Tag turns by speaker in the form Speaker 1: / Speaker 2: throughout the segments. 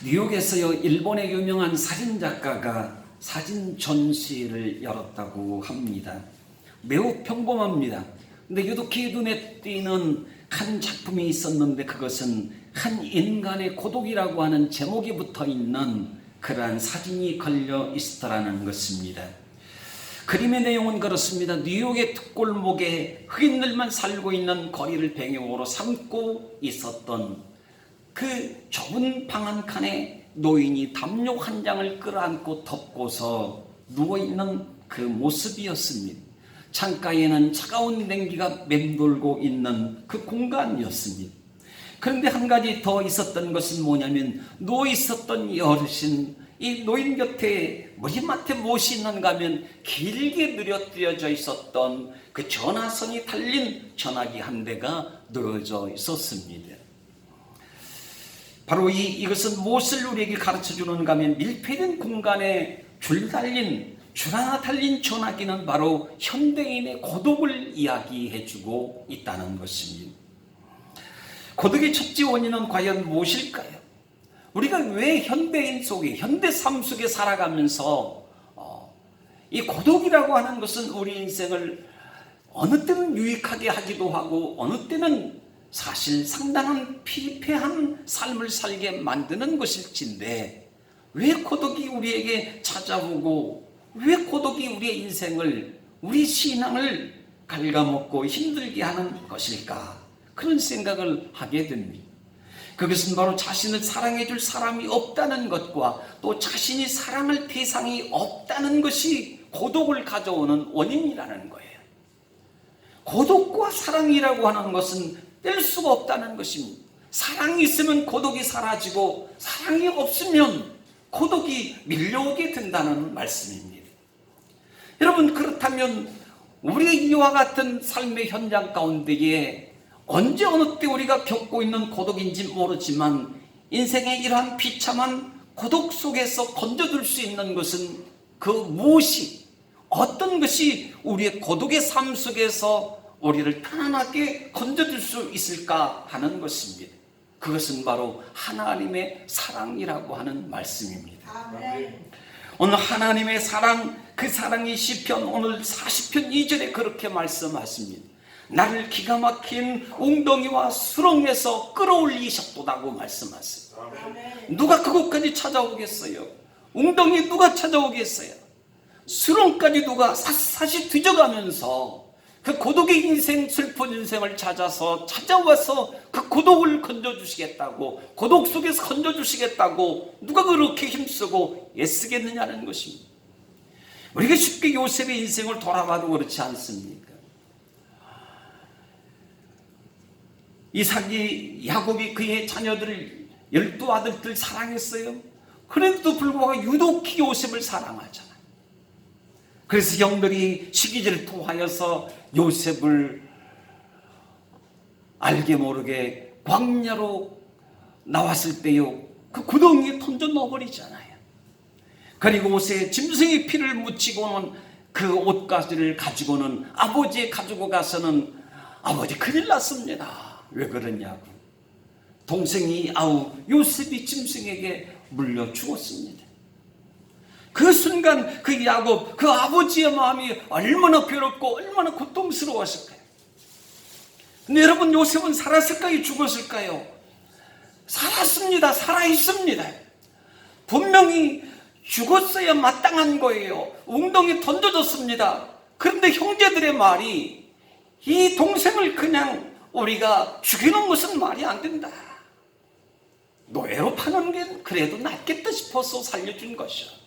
Speaker 1: 뉴욕에서요, 일본의 유명한 사진작가가 사진 전시회를 열었다고 합니다. 매우 평범합니다. 근데 유독히 눈에 띄는 한 작품이 있었는데, 그것은 한 인간의 고독이라고 하는 제목이 붙어 있는 그러한 사진이 걸려 있었다는 것입니다. 그림의 내용은 그렇습니다. 뉴욕의 뒷골목에 흑인들만 살고 있는 거리를 배경으로 삼고 있었던 그 좁은 방 한 칸에 노인이 담요 한 장을 끌어안고 덮고서 누워있는 그 모습이었습니다. 창가에는 차가운 냉기가 맴돌고 있는 그 공간이었습니다. 그런데 한 가지 더 있었던 것은 뭐냐면, 누워있었던 이 어르신, 이 노인 곁에 머리맡에 무엇이 있는가 하면 길게 늘어뜨려져 있었던 그 전화선이 달린 전화기 한 대가 늘어져 있었습니다. 바로 이것은 무엇을 우리에게 가르쳐 주는가 하면, 밀폐된 공간에 줄 하나 달린 전화기는 바로 현대인의 고독을 이야기해 주고 있다는 것입니다. 고독의 첫째 원인은 과연 무엇일까요? 우리가 왜 현대인 속에, 현대 삶 속에 살아가면서 이 고독이라고 하는 것은 우리 인생을 어느 때는 유익하게 하기도 하고, 어느 때는 사실 상당한 피폐한 삶을 살게 만드는 것일진데, 왜 고독이 우리에게 찾아오고, 왜 고독이 우리의 인생을, 우리 신앙을 갉아먹고 힘들게 하는 것일까? 그런 생각을 하게 됩니다. 그것은 바로 자신을 사랑해 줄 사람이 없다는 것과, 또 자신이 사랑할 대상이 없다는 것이 고독을 가져오는 원인이라는 거예요. 고독과 사랑이라고 하는 것은 뗄 수가 없다는 것입니다. 사랑이 있으면 고독이 사라지고, 사랑이 없으면 고독이 밀려오게 된다는 말씀입니다. 여러분, 그렇다면 우리의 이와 같은 삶의 현장 가운데에 언제 어느 때 우리가 겪고 있는 고독인지 모르지만, 인생의 이러한 비참한 고독 속에서 건져줄 수 있는 것은 그 무엇이, 어떤 것이 우리의 고독의 삶 속에서 우리를 편안하게 건져줄 수 있을까 하는 것입니다. 그것은 바로 하나님의 사랑이라고 하는 말씀입니다. 아멘. 오늘 하나님의 사랑, 그 사랑이 시편 오늘 40편 2절에 그렇게 말씀하십니다. 나를 기가 막힌 웅덩이와 수렁에서 끌어올리셨도다고 말씀하세요. 아멘. 누가 그곳까지 찾아오겠어요? 웅덩이 누가 찾아오겠어요? 수렁까지 누가 샅샅이 뒤져가면서 그 고독의 인생, 슬픈 인생을 찾아와서 그 고독을 건져주시겠다고, 고독 속에서 건져주시겠다고 누가 그렇게 힘쓰고 애쓰겠느냐는 것입니다. 우리가 쉽게 요셉의 인생을 돌아봐도 그렇지 않습니까? 이삭이, 야곱이 그의 자녀들 12아들들 사랑했어요. 그래도 불구하고 유독히 요셉을 사랑하잖아요. 그래서 형들이 시기질투하여서 요셉을 알게 모르게 광야로 나왔을 때요, 그 구덩이에 던져 넣어버리잖아요. 그리고 옷에 짐승의 피를 묻히고는 그 옷가지를 가지고는 아버지에 가지고 가서는, 아버지 큰일 났습니다. 왜 그러냐고. 동생이 요셉이 짐승에게 물려 죽었습니다. 그 순간 그 야곱, 그 아버지의 마음이 얼마나 괴롭고 얼마나 고통스러웠을까요? 근데 여러분, 요셉은 살았을까요? 죽었을까요? 살았습니다. 살아있습니다. 분명히 죽었어야 마땅한 거예요. 웅덩이 던져졌습니다. 그런데 형제들의 말이, 이 동생을 그냥 우리가 죽이는 것은 말이 안 된다. 노예로 파는 게 그래도 낫겠다 싶어서 살려준 것이야.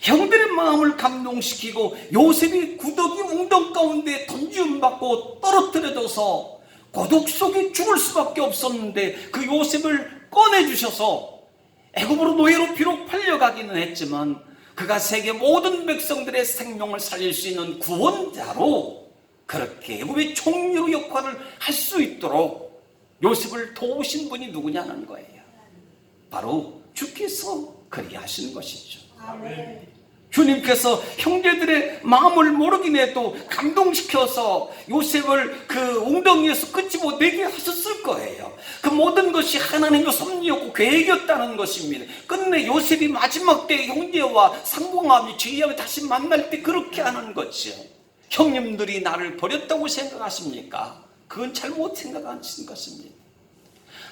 Speaker 1: 형들의 마음을 감동시키고, 요셉이 구덩이 웅덩 가운데 던지움 받고 떨어뜨려져서 고독 속에 죽을 수밖에 없었는데, 그 요셉을 꺼내주셔서 애굽으로 노예로 비록 팔려가기는 했지만, 그가 세계 모든 백성들의 생명을 살릴 수 있는 구원자로 그렇게 애굽의 총리의 역할을 할 수 있도록 요셉을 도우신 분이 누구냐는 거예요. 바로 주께서 그리하신 것이죠. 아멘. 주님께서 형제들의 마음을 모르긴 해도 감동시켜서 요셉을 그 웅덩이에서 끄집어내게 하셨을 거예요. 그 모든 것이 하나님의 섭리였고 계획이었다는 것입니다. 끝내 요셉이 마지막 때 형제와 상봉함이 죄악을 다시 만날 때 그렇게 하는 거죠. 형님들이 나를 버렸다고 생각하십니까? 그건 잘못 생각하신 것입니다.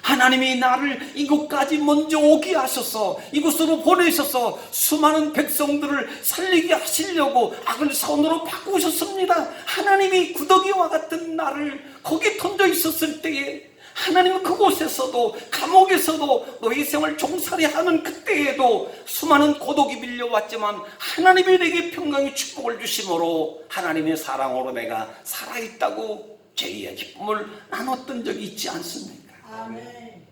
Speaker 1: 하나님이 나를 이곳까지 먼저 오게 하셔서 이곳으로 보내셔서 수많은 백성들을 살리게 하시려고 악을 선으로 바꾸셨습니다. 하나님이 구더기와 같은 나를 거기 던져 있었을 때에 하나님은 그곳에서도 감옥에서도 너희 생을 종살이 하는 그때에도 수많은 고독이 밀려왔지만 하나님이 내게 평강의 축복을 주심으로 하나님의 사랑으로 내가 살아있다고 죄의 기쁨을 나눴던 적이 있지 않습니까?
Speaker 2: 아멘.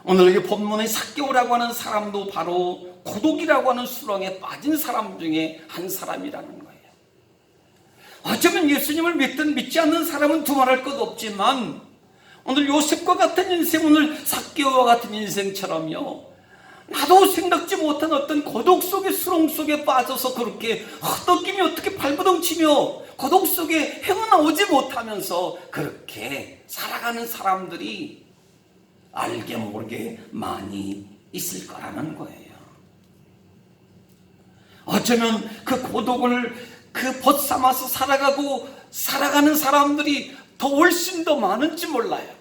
Speaker 1: 오늘 이 본문의 삭개오라고 하는 사람도 바로 고독이라고 하는 수렁에 빠진 사람 중에 한 사람이라는 거예요. 어쩌면 예수님을 믿든 믿지 않는 사람은 두말할 것 없지만 오늘 요셉과 같은 인생, 오늘 삭개오와 같은 인생처럼요, 나도 생각지 못한 어떤 고독 속의 수렁 속에 빠져서 그렇게 헛떡이며 어떻게 발버둥치며 고독 속에 헤어나오지 못하면서 그렇게 살아가는 사람들이 알게 모르게 많이 있을 거라는 거예요. 어쩌면 그 고독을 벗삼아서 살아가는 사람들이 더 훨씬 더 많은지 몰라요.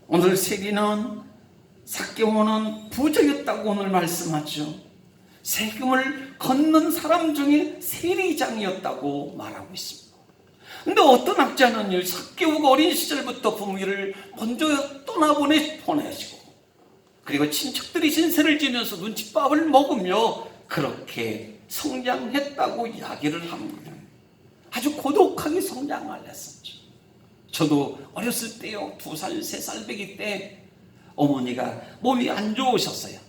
Speaker 1: 오늘 세리는 삭개오는 부자였다고 오늘 말씀하죠. 세금을 걷는 사람 중에 세리장이었다고 말하고 있습니다. 근데 어떤 학자는 삭개오가 어린 시절부터 부모를 먼저 떠나보내시고 그리고 친척들이 신세를 지면서 눈칫밥을 먹으며 그렇게 성장했다고 이야기를 합니다. 아주 고독하게 성장을 했었죠. 저도 어렸을 때요, 2살, 3살 배기 때 어머니가 몸이 안 좋으셨어요.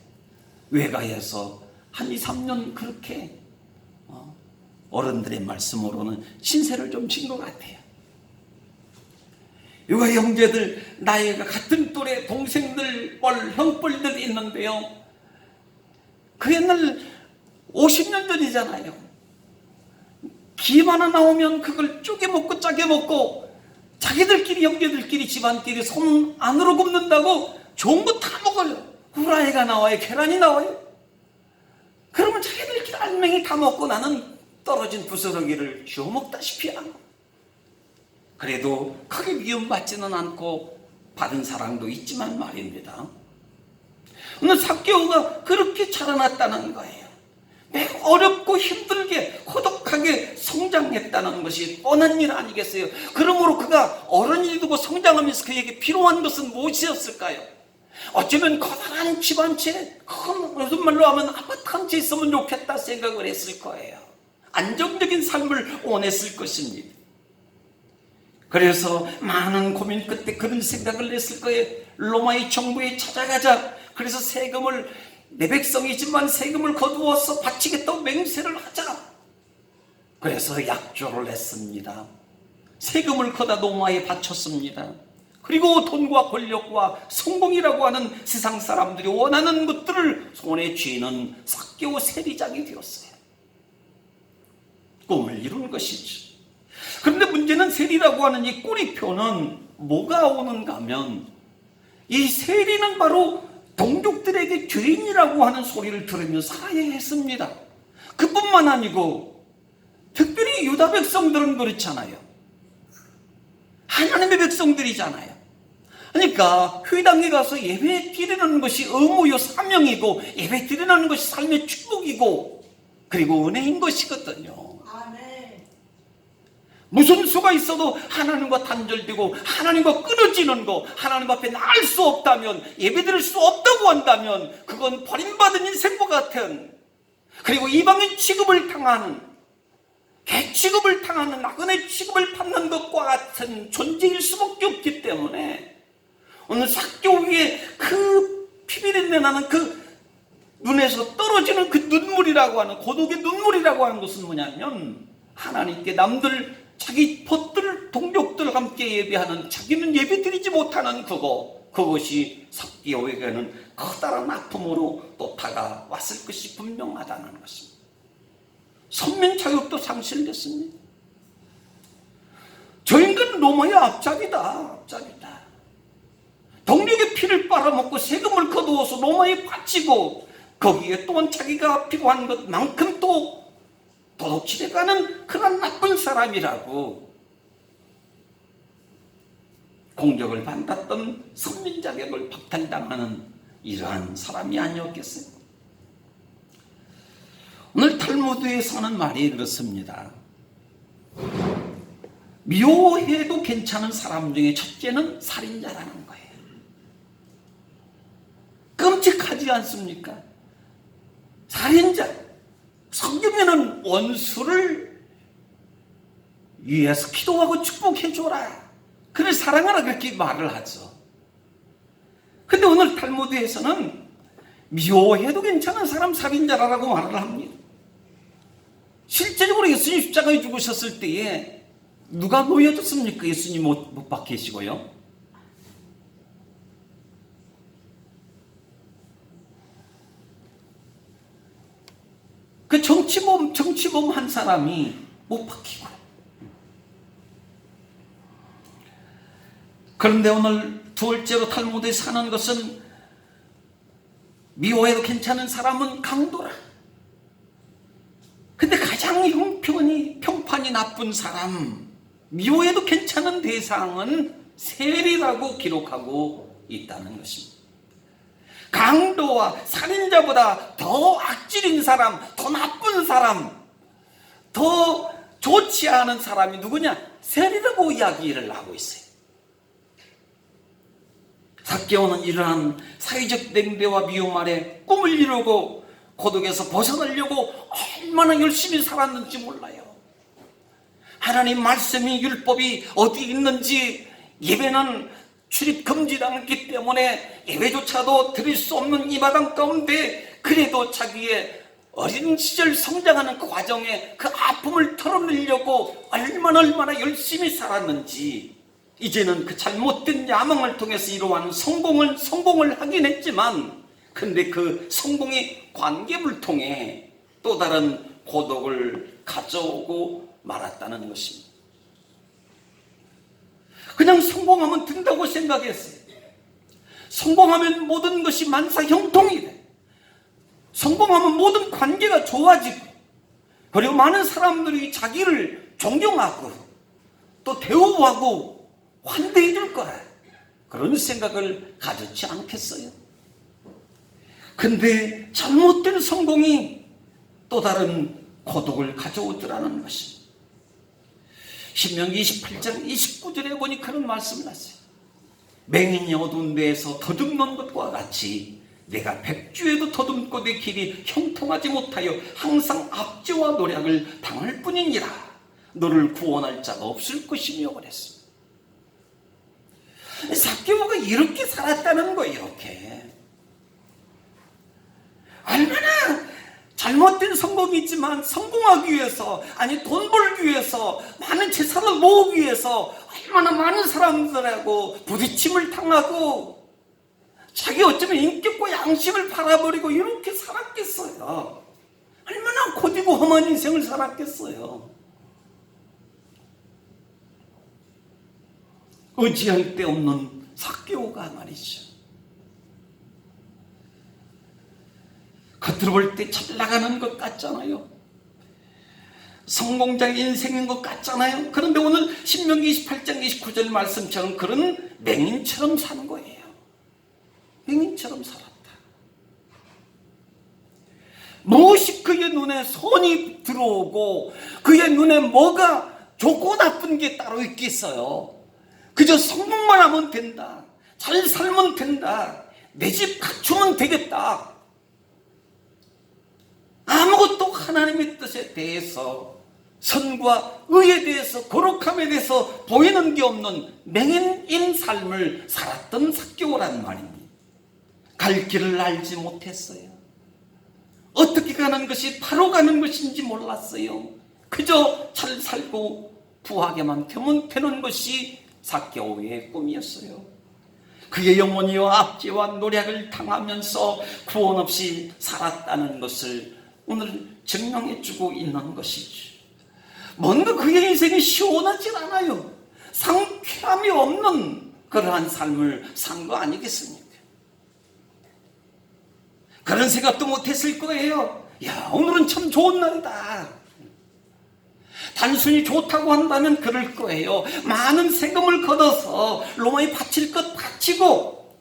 Speaker 1: 외가에서 한 2, 3년 그렇게 어른들의 말씀으로는 신세를 좀 진 것 같아요. 육아 형제들, 나이가 같은 또래 동생들, 형뻘들이 있는데요, 그 옛날 50년 전이잖아요. 김 하나 나오면 그걸 쪼개 먹고 짜게 먹고 자기들끼리 형제들끼리 집안끼리 손 안으로 굽는다고 좋은 거 다 먹어요. 후라이가 나와요, 계란이 나와요. 그러면 자기들끼리 알맹이 다 먹고 나는 떨어진 부스러기를 쥐어 먹다시피 하고, 그래도 크게 미움받지는 않고 받은 사랑도 있지만 말입니다. 오늘 삭개오가 그렇게 자라났다는 거예요. 매우 어렵고 힘들게 고독하게 성장했다는 것이 뻔한 일 아니겠어요? 그러므로 그가 어른이 되고 성장하면서 그에게 필요한 것은 무엇이었을까요? 어쩌면 커다란 집 한 채, 큰, 무슨 말로 하면 아파트 한 채 있으면 좋겠다 생각을 했을 거예요. 안정적인 삶을 원했을 것입니다. 그래서 많은 고민 끝에 그런 생각을 했을 거예요. 로마의 정부에 찾아가자. 그래서 세금을, 내 백성이지만 세금을 거두어서 바치겠다고 맹세를 하자. 그래서 약조를 했습니다. 세금을 거다 로마에 바쳤습니다. 그리고 돈과 권력과 성공이라고 하는 세상 사람들이 원하는 것들을 손에 쥐는 삭개오 세리장이 되었어요. 꿈을 이룬 것이죠. 그런데 문제는 세리라고 하는 이 꼬리표는 뭐가 오는가 하면, 이 세리는 바로 동족들에게 죄인이라고 하는 소리를 들으며 살아야 했습니다. 그뿐만 아니고 특별히 유다 백성들은 그렇잖아요. 하나님의 백성들이잖아요. 그러니까 회당에 가서 예배 드리는 것이 의무요 사명이고, 예배 드리는 것이 삶의 축복이고 그리고 은혜인 것이거든요. 무슨 수가 있어도 하나님과 단절되고 하나님과 끊어지는 거, 하나님 앞에 나갈 수 없다면, 예배 드릴 수 없다고 한다면 그건 버림받은 인생과 같은, 그리고 이방인 취급을 당하는, 개 취급을 당하는, 나그네 취급을 받는 것과 같은 존재일 수밖에 없기 때문에 오늘 삭개오의 그 피비린내 나는 그 눈에서 떨어지는 그 눈물이라고 하는, 고독의 눈물이라고 하는 것은 뭐냐면, 하나님께 남들, 자기 벗들, 동족들 함께 예배하는, 자기는 예배 드리지 못하는 그거, 그것이 삭개오에게는 커다란 아픔으로 또 다가왔을 것이 분명하다는 것입니다. 선민 자격도 상실됐습니다. 저 인간은 로마의 앞잡이다. 동력의 피를 빨아먹고 세금을 거두어서 로마에 바치고 거기에 또한 자기가 필요한 것만큼 또 도둑질해가는 그런 나쁜 사람이라고 공격을 받았던 선민 자격을 박탈당하는 이러한 사람이 아니었겠어요? 오늘 탈무드에서는 말이 그렇습니다. 미워해도 괜찮은 사람 중에 첫째는 살인자라는 거예요. 끔찍하지 않습니까? 살인자. 성경에는 원수를 위해서 기도하고 축복해줘라, 그를 사랑하라, 그렇게 말을 하죠. 근데 오늘 탈무드에서는 미워해도 괜찮은 사람 살인자라고 말을 합니다. 실제적으로 예수님 십자가에 죽으셨을 때에 누가 놓여졌습니까? 예수님 못 박히시고요. 그 정치범 한 사람이 못 박히고. 그런데 오늘 두월째로 탈무드에 사는 것은 미워해도 괜찮은 사람은 강도라. 근데 가장 평판이 나쁜 사람, 미워해도 괜찮은 대상은 세리라고 기록하고 있다는 것입니다. 강도와 살인자보다 더 악질인 사람, 더 나쁜 사람, 더 좋지 않은 사람이 누구냐? 세리라고 이야기를 하고 있어요. 삭개오는 이러한 사회적 냉대와 미움 아래 꿈을 이루고 고독에서 벗어나려고 얼마나 열심히 살았는지 몰라요. 하나님 말씀이, 율법이 어디 있는지, 예배는 출입 금지당했기 때문에 예배조차도 드릴 수 없는 이 마당 가운데 그래도 자기의 어린 시절 성장하는 그 과정에 그 아픔을 털어내려고 얼마나 열심히 살았는지, 이제는 그 잘못된 야망을 통해서 이루어가는 성공을 하긴 했지만, 근데 그 성공의 관계불통에 또 다른 고독을 가져오고 말았다는 것입니다. 그냥 성공하면 된다고 생각했어요. 성공하면 모든 것이 만사 형통이 돼. 성공하면 모든 관계가 좋아지고, 그리고 많은 사람들이 자기를 존경하고 또 대우하고 환대해 줄 거라, 그런 생각을 가졌지 않겠어요? 근데 잘못된 성공이 또 다른 고독을 가져오더라는 것입니다. 신명기 28장 29절에 보니 그런 말씀을 하세요. 맹인이 어두운 데에서 더듬는 것과 같이 내가 백주에도 더듬고 내 길이 형통하지 못하여 항상 압제와 노략을 당할 뿐이니라. 너를 구원할 자가 없을 것이며 그랬습니다. 삭개오가 이렇게 살았다는 거예요. 이렇게 얼마나 잘못된 성공이지만 성공하기 위해서, 아니 돈 벌기 위해서, 많은 재산을 모으기 위해서 얼마나 많은 사람들하고 부딪힘을 당하고 자기 어쩌면 인격과 양심을 팔아버리고 이렇게 살았겠어요. 얼마나 고디고 험한 인생을 살았겠어요. 의지할 데 없는 삭개오가 말이죠. 겉으로 볼 때 잘 나가는 것 같잖아요. 성공자의 인생인 것 같잖아요. 그런데 오늘 신명기 28장 29절 말씀처럼 그런 맹인처럼 사는 거예요. 맹인처럼 살았다. 무엇이 그의 눈에 선이 들어오고 그의 눈에 뭐가 좋고 나쁜 게 따로 있겠어요. 그저 성공만 하면 된다, 잘 살면 된다, 내 집 갖추면 되겠다, 아무것도 하나님의 뜻에 대해서, 선과 의에 대해서, 거룩함에 대해서 보이는 게 없는 맹인인 삶을 살았던 삭개오란 말입니다. 갈 길을 알지 못했어요. 어떻게 가는 것이 바로 가는 것인지 몰랐어요. 그저 잘 살고 부하게만 되면 되는 것이 삭개오의 꿈이었어요. 그의 영혼이와 압제와 노력을 당하면서 구원 없이 살았다는 것을 오늘 증명해주고 있는 것이죠. 뭔가 그의 인생이 시원하지 않아요. 상쾌함이 없는 그러한 삶을 산 거 아니겠습니까? 그런 생각도 못했을 거예요. 야, 오늘은 참 좋은 날이다. 단순히 좋다고 한다면 그럴 거예요. 많은 세금을 걷어서 로마에 바칠 것 바치고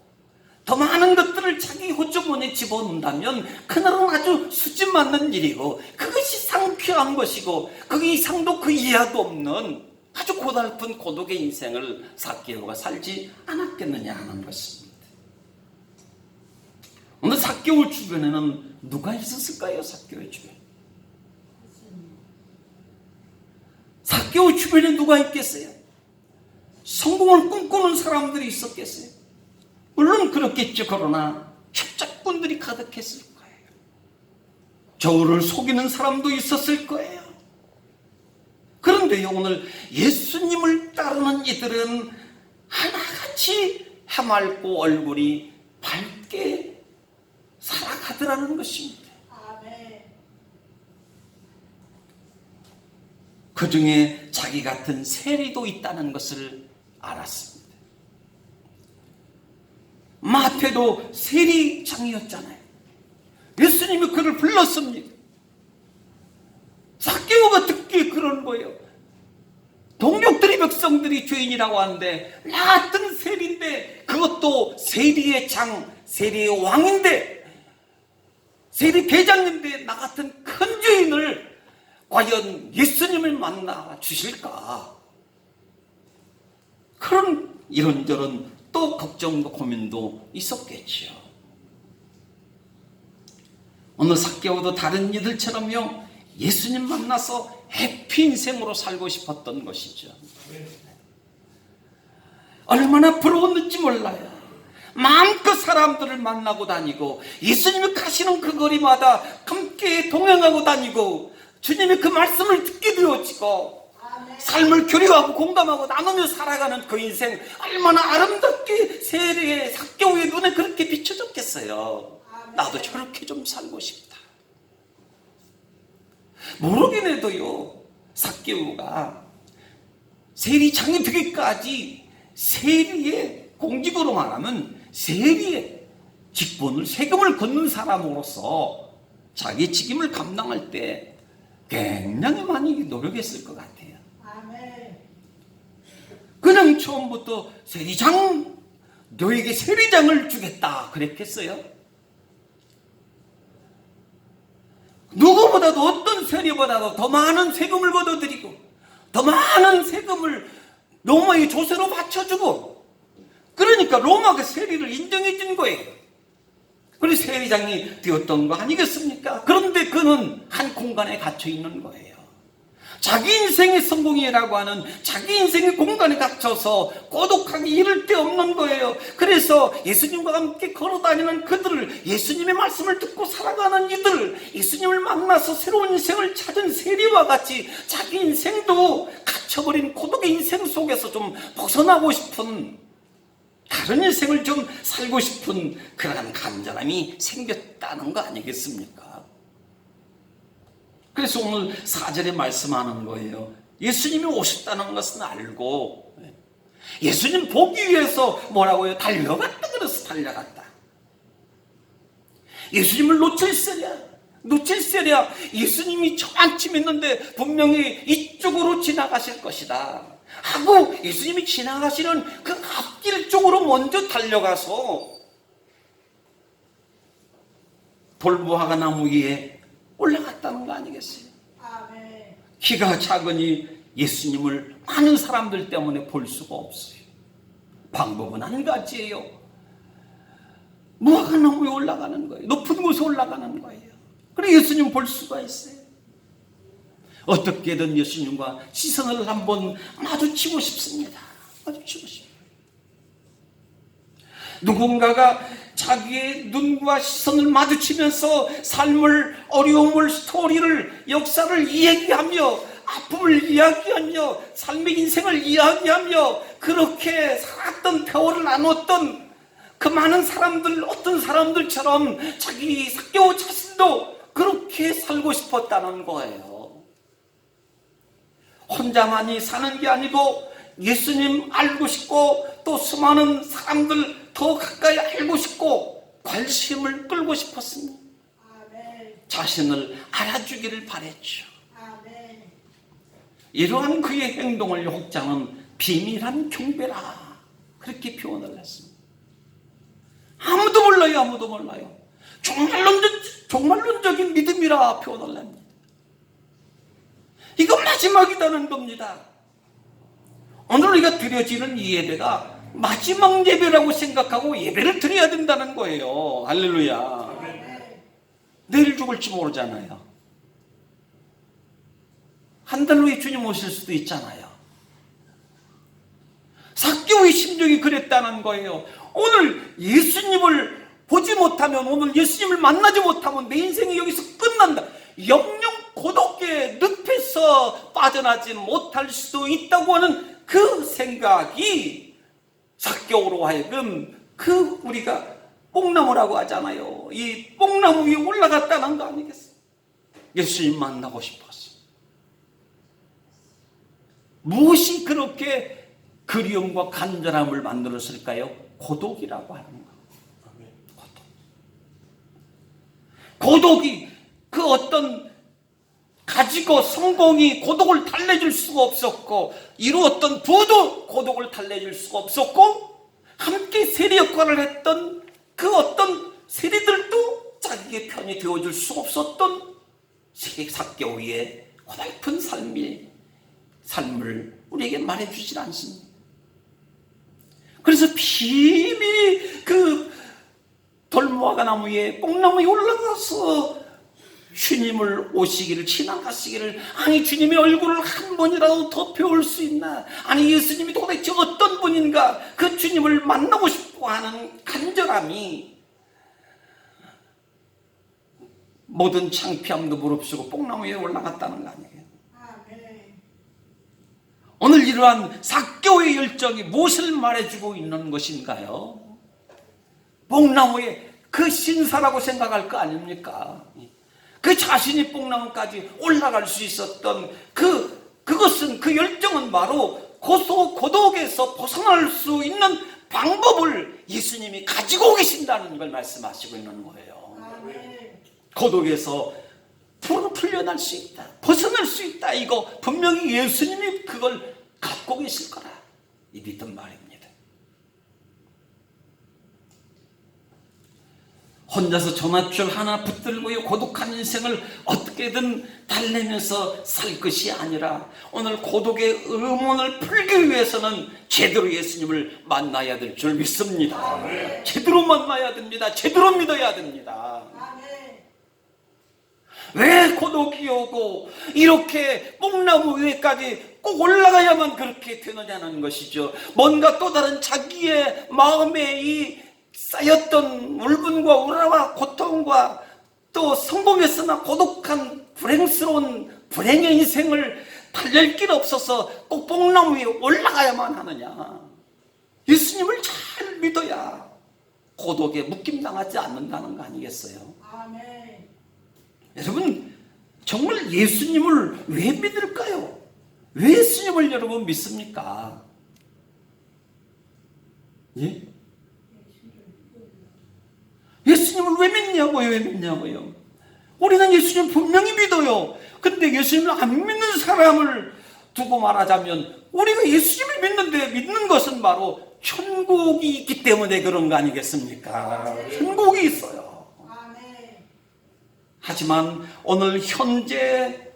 Speaker 1: 더 많은 것들을 자기 호주머니에 집어넣는다면 그날은 아주 수지 맞는 일이고 그것이 상쾌한 것이고 그 이상도 그 이하도 없는 아주 고달픈 고독의 인생을 삭개오가 살지 않았겠느냐 하는 것입니다. 오늘 삭개오 주변에는 누가 있었을까요? 삭개오 주변에. 삭개오 주변에 누가 있겠어요? 성공을 꿈꾸는 사람들이 있었겠어요? 물론 그렇겠죠. 그러나 협작꾼들이 가득했을 거예요. 저를 속이는 사람도 있었을 거예요. 그런데 오늘 예수님을 따르는 이들은 하나같이 해맑고 얼굴이 밝게 살아가더라는 것입니다. 그 중에 자기 같은 세리도 있다는 것을 알았습니다. 마태도 세리장이었잖아요. 예수님이 그를 불렀습니다. 삭개오가 듣기에 그런 거예요. 동족들이 백성들이 죄인이라고 하는데 나 같은 세리인데 그것도 세리의 장, 세리의 왕인데 세리 대장인데 나 같은 큰 죄인을 과연 예수님을 만나 주실까? 그런 이런저런 또 걱정도 고민도 있었겠지요. 오늘 삭개오도 다른 이들처럼요 예수님 만나서 해피 인생으로 살고 싶었던 것이죠. 얼마나 부러웠는지 몰라요. 마음껏 사람들을 만나고 다니고 예수님이 가시는 그 거리마다 함께 동행하고 다니고 주님의 그 말씀을 듣게 되어지고 삶을 교류하고 공감하고 나누며 살아가는 그 인생 얼마나 아름답게 세례의 삭개오의 눈에 그렇게 비춰졌겠어요. 나도 저렇게 좀 살고 싶다. 모르긴 해도요 삭개오가 세리장이 되기까지 세리의 공직으로 말하면 세리의 직분을 세금을 걷는 사람으로서 자기 직임을 감당할 때 굉장히 많이 노력했을 것 같아요. 그냥 처음부터 세리장 너에게 세리장을 주겠다 그랬겠어요? 누구보다도 어떤 세리보다도 더 많은 세금을 걷어들이고 더 많은 세금을 로마의 조세로 바쳐주고 그러니까 로마가 세리를 인정해 준 거예요. 그래서 세리장이 되었던 거 아니겠습니까? 그런데 그는 한 공간에 갇혀 있는 거예요. 자기 인생의 성공이라고 하는 자기 인생의 공간에 갇혀서 고독하게 이를 데 없는 거예요. 그래서 예수님과 함께 걸어다니는 그들을 예수님의 말씀을 듣고 살아가는 이들을 예수님을 만나서 새로운 인생을 찾은 세리와 같이 자기 인생도 갇혀버린 고독의 인생 속에서 좀 벗어나고 싶은 다른 인생을 좀 살고 싶은 그러한 간절함이 생겼다는 거 아니겠습니까? 그래서 오늘 4절에 말씀하는 거예요. 예수님이 오셨다는 것은 알고 예수님 보기 위해서 뭐라고요? 달려갔다 그래서 달려갔다. 예수님을 놓칠세랴 예수님이 저한쯤 있는데 분명히 이쪽으로 지나가실 것이다 하고 예수님이 지나가시는 그 앞길 쪽으로 먼저 달려가서 돌무화과 나무 위에 올라갔다는 거 아니겠어요? 아멘. 키가 작으니 예수님을 많은 사람들 때문에 볼 수가 없어요. 방법은 한 가지예요. 무화과 나무에 올라가는 거예요. 높은 곳에 올라가는 거예요. 그래 예수님 볼 수가 있어요. 어떻게든 예수님과 시선을 한번 마주치고 싶습니다. 마주치고 싶어요. 누군가가 자기의 눈과 시선을 마주치면서 삶을, 어려움을, 스토리를, 역사를 이야기하며 아픔을 이야기하며 삶의 인생을 이야기하며 그렇게 살았던 대화를 나눴던 그 많은 사람들, 어떤 사람들처럼 자기 삭개오 자신도 그렇게 살고 싶었다는 거예요. 혼자만이 사는 게 아니고 예수님 알고 싶고 또 수많은 사람들 더 가까이 알고 싶고 관심을 끌고 싶었습니다. 자신을 알아주기를 바랬죠. 이러한 그의 행동을 혹자는 비밀한 경배라 그렇게 표현을 했습니다. 아무도 몰라요. 아무도 몰라요. 종말론적인 믿음이라 표현을 합니다. 이건 마지막이라는 겁니다. 오늘 우리가 드려지는 이 예배가 마지막 예배라고 생각하고 예배를 드려야 된다는 거예요. 할렐루야. 내일 죽을지 모르잖아요. 한 달 후에 주님 오실 수도 있잖아요. 삭개오의 심정이 그랬다는 거예요. 오늘 예수님을 보지 못하면, 오늘 예수님을 만나지 못하면 내 인생이 여기서 끝난다. 영영 고독의 늪에서 빠져나지 못할 수도 있다고 하는 그 생각이 삭개오로 하여금 그 우리가 뽕나무라고 하잖아요. 이 뽕나무 위에 올라갔다는 거 아니겠어요? 예수님 만나고 싶었어요. 무엇이 그렇게 그리움과 간절함을 만들었을까요? 고독이라고 하는 거. 고독이 그 어떤 가지고 성공이 고독을 달래줄 수가 없었고, 이루었던 부도 고독을 달래줄 수가 없었고, 함께 세리 역할을 했던 그 어떤 세리들도 자기의 편이 되어줄 수 없었던 삭개오의 고달픈 삶을 우리에게 말해주질 않습니다. 그래서 비밀이 그 돌무화과 나무에 뽕나무에 올라가서 주님을 오시기를, 지나가시기를, 아니 주님의 얼굴을 한 번이라도 더 배울 수 있나, 아니 예수님이 도대체 어떤 분인가, 그 주님을 만나고 싶어 하는 간절함이 모든 창피함도 무릅쓰고 뽕나무 위에 올라갔다는 거 아니에요. 오늘 이러한 삭개오의 열정이 무엇을 말해주고 있는 것인가요? 뽕나무에 그 신사라고 생각할 거 아닙니까? 그 자신이 뽕나무까지 올라갈 수 있었던 그것은, 그 열정은 바로 고독에서 벗어날 수 있는 방법을 예수님이 가지고 계신다는 걸 말씀하시고 있는 거예요. 고독에서 풀려날 수 있다, 벗어날 수 있다, 이거 분명히 예수님이 그걸 갖고 계실 거라 이 믿음 말입니다. 혼자서 전화줄 하나 붙들고 고독한 인생을 어떻게든 달래면서 살 것이 아니라 오늘 고독의 의문을 풀기 위해서는 제대로 예수님을 만나야 될 줄 믿습니다. 제대로 만나야 됩니다. 제대로 믿어야 됩니다. 왜 고독이 오고 이렇게 뽕나무 위에까지 꼭 올라가야만 그렇게 되느냐는 것이죠. 뭔가 또 다른 자기의 마음에 이 쌓였던 울분과 우라와 고통과 또 성공했으나 고독한 불행스러운 불행의 인생을 달랠 길 없어서 꼭 뽕나무 위에 올라가야만 하느냐. 예수님을 잘 믿어야 고독에 묶임당하지 않는다는 거 아니겠어요? 아멘. 여러분, 정말 예수님을 왜 믿을까요? 왜 예수님을 여러분 믿습니까? 예? 예수님을 왜 믿냐고요? 왜 믿냐고요? 우리는 예수님 분명히 믿어요. 근데 예수님을 안 믿는 사람을 두고 말하자면, 우리가 예수님을 믿는데 믿는 것은 바로 천국이 있기 때문에 그런 거 아니겠습니까? 천국이 있어요. 하지만 오늘 현재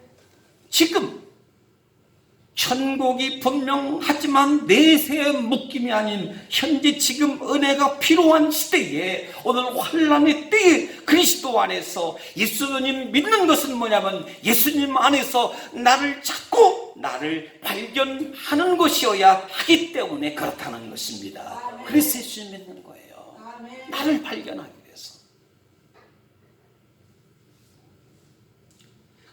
Speaker 1: 지금 천국이 분명하지만 내세의 묶임이 아닌 현재 지금 은혜가 필요한 시대에, 오늘 환란의 때에 그리스도 안에서 예수님 믿는 것은 뭐냐면 예수님 안에서 나를 찾고 나를 발견하는 것이어야 하기 때문에 그렇다는 것입니다. 아멘. 그래서 예수님 믿는 거예요. 아멘. 나를 발견하기 위해서.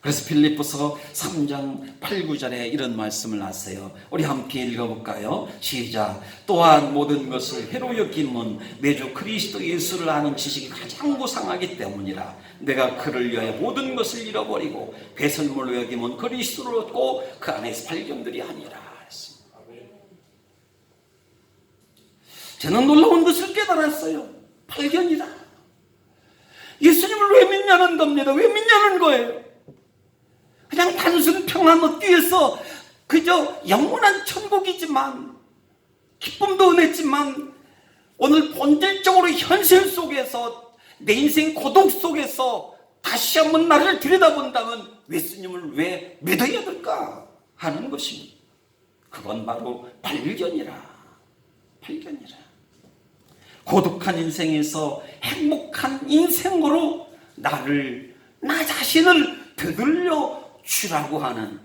Speaker 1: 그래서 빌립보서 3장 8, 9절에 이런 말씀을 하세요. 우리 함께 읽어볼까요? 시작. 또한 모든 것을 해로 여김은 매주 그리스도 예수를 아는 지식이 가장 고상하기 때문이라. 내가 그를 위하여 모든 것을 잃어버리고 배설물로 여김은 그리스도를 얻고 그 안에서 발견들이 아니라. 저는 놀라운 것을 깨달았어요. 발견이다. 예수님을 왜 믿냐는 겁니다. 왜 믿냐는 거예요. 그냥 단순 평안 얻기 위해서 그저 영원한 천국이지만, 기쁨도 은혜지만, 오늘 본질적으로 현실 속에서 내 인생 고독 속에서 다시 한번 나를 들여다본다면 예수님을 왜 믿어야 될까 하는 것입니다. 그건 바로 발견이라. 발견이라. 고독한 인생에서 행복한 인생으로 나 자신을 되돌려 주라고 하는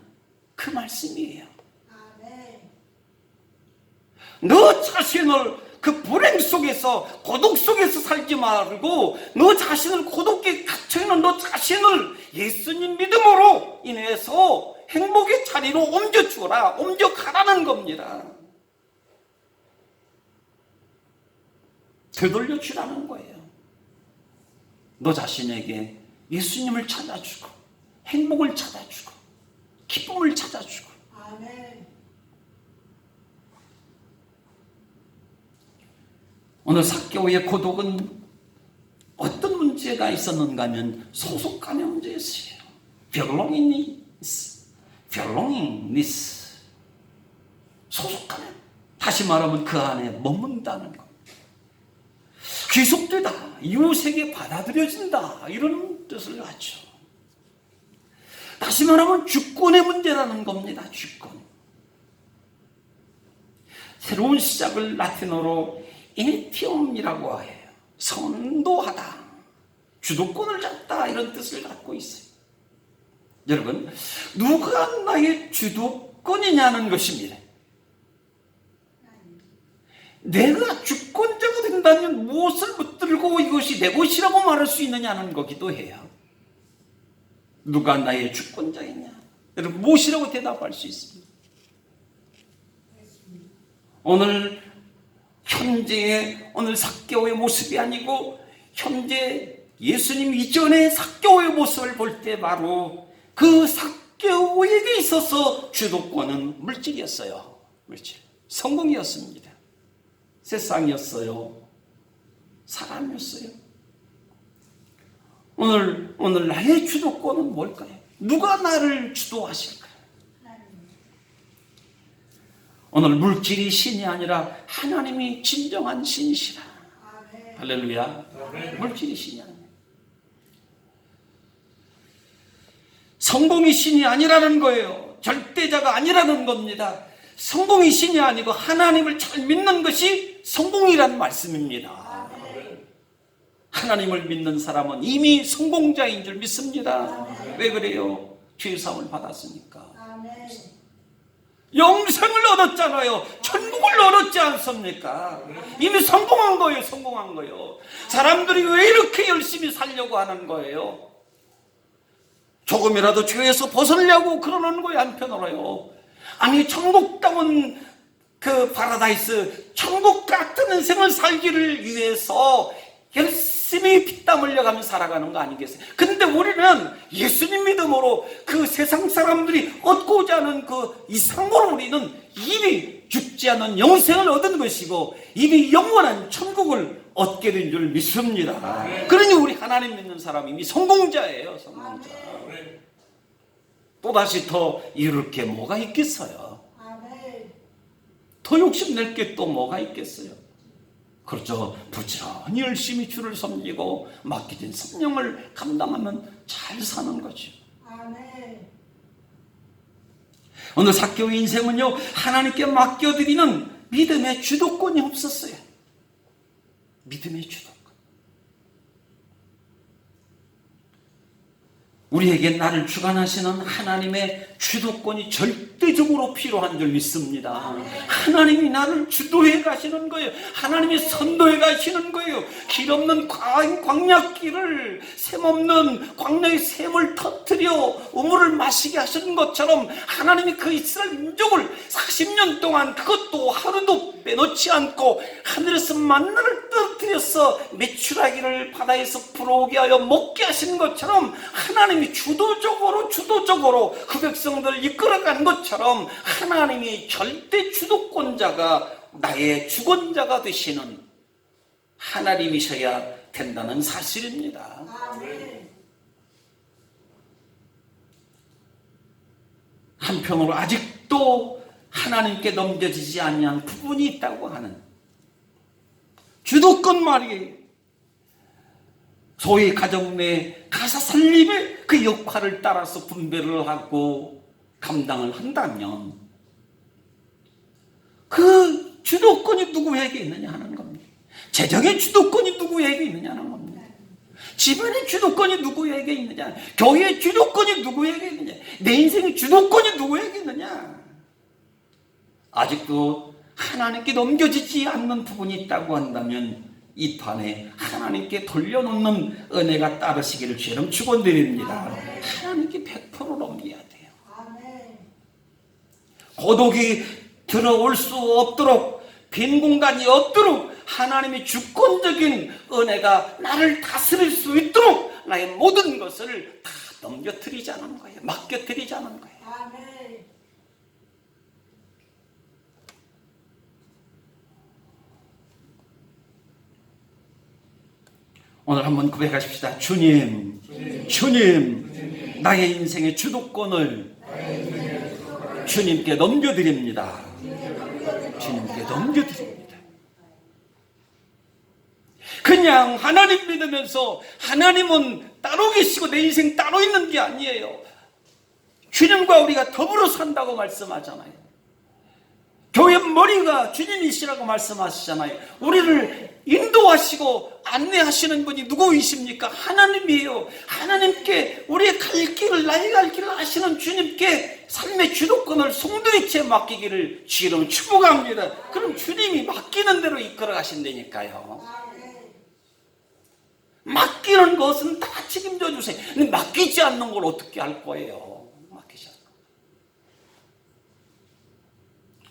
Speaker 1: 그 말씀이에요. 너 자신을 그 불행 속에서, 고독 속에서 살지 말고 너 자신을, 고독에 갇혀있는 너 자신을 예수님 믿음으로 인해서 행복의 자리로 옮겨주라, 옮겨가라는 겁니다. 되돌려 주라는 거예요. 너 자신에게 예수님을 찾아주고, 행복을 찾아주고, 기쁨을 찾아주고. 아멘. 오늘 삭개오의 고독은 어떤 문제가 있었는가 하면 소속감의 문제였어요. belongingness. 소속감. 다시 말하면 그 안에 머문다는 것. 귀속되다, 이웃에게 받아들여진다, 이런 뜻을 갖죠. 다시 말하면 주권의 문제라는 겁니다. 주권. 새로운 시작을 라틴어로 이니티움이라고 해요. 선도하다, 주도권을 잡다, 이런 뜻을 갖고 있어요. 여러분, 누가 나의 주도권이냐는 것입니다. 내가 주권자가 된다면 무엇을 붙들고 이것이 내 것이라고 말할 수 있느냐는 거기도 해요. 누가 나의 주권자이냐? 여러분, 무엇이라고 대답할 수 있습니다. 오늘 현재의 오늘 삭개오의 모습이 아니고 현재 예수님 이전의 삭개오의 모습을 볼 때 바로 그 삭개오에게 있어서 주도권은 물질이었어요. 물질. 성공이었습니다. 세상이었어요. 사람이었어요. 오늘 나의 주도권은 뭘까요? 누가 나를 주도하실까요? 오늘 물질이 신이 아니라 하나님이 진정한 신이시라. 할렐루야. 물질이 신이 아니라. 성공이 신이 아니라는 거예요. 절대자가 아니라는 겁니다. 성공이 신이 아니고 하나님을 잘 믿는 것이 성공이란 말씀입니다. 하나님을 믿는 사람은 이미 성공자인 줄 믿습니다. 왜 그래요? 죄사함을 받았으니까. 영생을 얻었잖아요. 천국을 얻었지 않습니까? 이미 성공한 거예요. 성공한 거예요. 사람들이 왜 이렇게 열심히 살려고 하는 거예요? 조금이라도 죄에서 벗으려고 그러는 거예요. 한편으로요. 아니, 천국다운 그 파라다이스, 천국 같은 인생을 살기를 위해서 열심히 피땀 흘려가며 살아가는 거 아니겠어요? 근데 우리는 예수님 믿음으로 그 세상 사람들이 얻고자 하는 그 이상으로 우리는 이미 죽지 않은 영생을 얻은 것이고 이미 영원한 천국을 얻게 된 줄 믿습니다. 그러니 우리 하나님 믿는 사람이 이미 성공자예요. 성공자. 또다시 더 이룰 게 뭐가 있겠어요? 더 욕심낼 게 또 뭐가 있겠어요? 그렇죠. 부지런히 열심히 주를 섬기고 맡겨진 성령을 감당하면 잘 사는 거죠. 오늘 삭개오의 인생은요, 하나님께 맡겨드리는 믿음의 주도권이 없었어요. 믿음의 주도권. 우리에게 나를 주관하시는 하나님의 주도권이 절대적으로 필요한 줄 믿습니다. 하나님이 나를 주도해 가시는 거예요. 하나님이 선도해 가시는 거예요. 길 없는 광야길을 샘없는 광야의 샘을 터뜨려 우물을 마시게 하시는 것처럼 하나님이 그 이스라엘 민족을 40년 동안 그것도 하루도 빼놓지 않고 하늘에서 만나를 떨어뜨려서 메추라기를 바다에서 불어오게 하여 먹게 하시는 것처럼 하나님이 주도적으로 그 백성들을 이끌어간 것처럼 하나님이 절대 주도권자가 나의 주권자가 되시는 하나님이셔야 된다는 사실입니다. 한편으로 아직도 하나님께 넘겨지지 아니한 부분이 있다고 하는 주도권 말이에요. 소위 가정 내 가사 살림의 그 역할을 따라서 분배를 하고 감당을 한다면 그 주도권이 누구에게 있느냐 하는 겁니다. 재정의 주도권이 누구에게 있느냐 하는 겁니다. 집안의 주도권이 누구에게 있느냐, 교회의 주도권이 누구에게 있느냐, 내 인생의 주도권이 누구에게 있느냐. 아직도 하나님께 넘겨지지 않는 부분이 있다고 한다면 이 판에 하나님께 돌려놓는 은혜가 따르시기를 주님 축원드립니다. 하나님께 100% 넘겨야 돼요. 고독이 들어올 수 없도록, 빈 공간이 없도록 하나님의 주권적인 은혜가 나를 다스릴 수 있도록 나의 모든 것을 다 넘겨드리자는 거예요. 맡겨드리자는 거예요. 오늘 한번 고백하십시다. 주님, 나의 인생의 주도권을 주님께 넘겨드립니다. 주님께 넘겨드립니다. 그냥 하나님 믿으면서 하나님은 따로 계시고 내 인생 따로 있는 게 아니에요. 주님과 우리가 더불어 산다고 말씀하잖아요. 교회 머리가 주님이시라고 말씀하시잖아요. 우리를 인도하시고 안내하시는 분이 누구이십니까? 하나님이에요. 하나님께 우리의 갈 길을, 나의 갈 길을 아시는 주님께 삶의 주도권을 송두리째 맡기기를 주님 축복합니다. 그럼 주님이 맡기는 대로 이끌어 가신다니까요. 맡기는 것은 다 책임져 주세요. 근데 맡기지 않는 걸 어떻게 할 거예요?